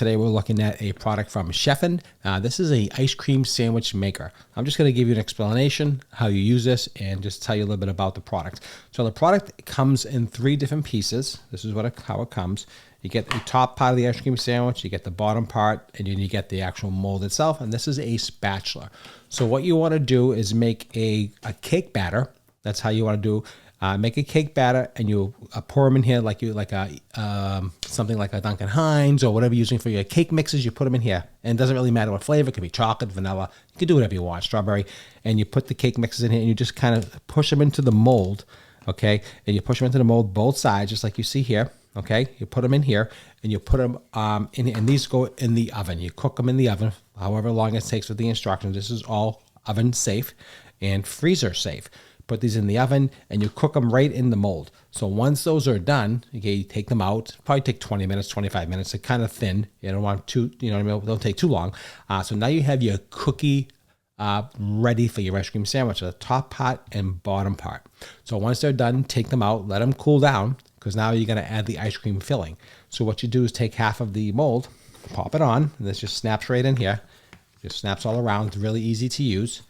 Today we're looking at a product from Chef'n. This is a ice cream sandwich maker. I'm just going to give you an explanation how you use this and just tell you a little bit about the product. So the product comes in 3 different pieces. This is how it comes. You get the top part of the ice cream sandwich, you get the bottom part, and then you get the actual mold itself. And this is a spatula. So what you want to do is make a cake batter. That's how you want to do. Make a cake batter and you pour them in here like something like a Duncan Hines or whatever you're using for your cake mixes. You put them in here, and it doesn't really matter what flavor. It could be chocolate, vanilla. You can do whatever you want, strawberry. And you put the cake mixes in here, and you just kind of push them into the mold, okay? And you push them into the mold both sides, just like you see here, okay? You put them in here, and you put them in, and these go in the oven. You cook them in the oven, however long it takes with the instructions. This is all oven safe and freezer safe. Put these in the oven and you cook them right in the mold. So once those are done, okay, you take them out. Probably take 20 minutes, 25 minutes. They're kind of thin. You don't want too, you know what I mean? Don't take too long. So now you have your cookie ready for your ice cream sandwich, the top part and bottom part. So once they're done, take them out, let them cool down, because now you're going to add the ice cream filling. So what you do is take half of the mold, pop it on, and this just snaps right in here. Just snaps all around. It's really easy to use.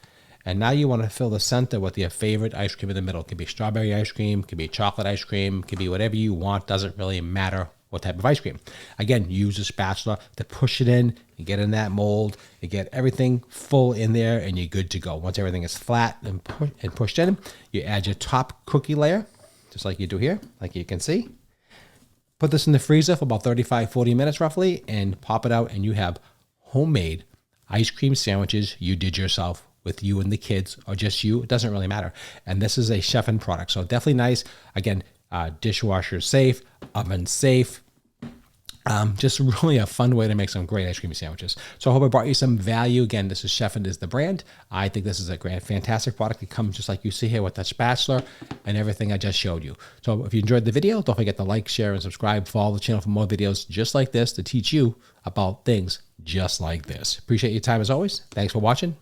And now you want to fill the center with your favorite ice cream in the middle. It could be strawberry ice cream, it could be chocolate ice cream, it could be whatever you want. Doesn't really matter what type of ice cream. Again, you use a spatula to push it in, you get in that mold, you get everything full in there, and you're good to go. Once everything is flat and pushed in, you add your top cookie layer, just like you do here, like you can see. Put this in the freezer for about 35-40 minutes roughly, and pop it out, and you have homemade ice cream sandwiches you did yourself with you and the kids, or just you. It doesn't really matter. And this is a Chef'n product, so definitely nice. Again, dishwasher safe, oven safe. Just really a fun way to make some great ice cream sandwiches. So I hope I brought you some value. Again, this is Chef'n is the brand. I think this is a great, fantastic product. It comes just like you see here with that spatula and everything I just showed you. So if you enjoyed the video, don't forget to like, share, and subscribe. Follow the channel for more videos just like this to teach you about things just like this. Appreciate your time as always. Thanks for watching.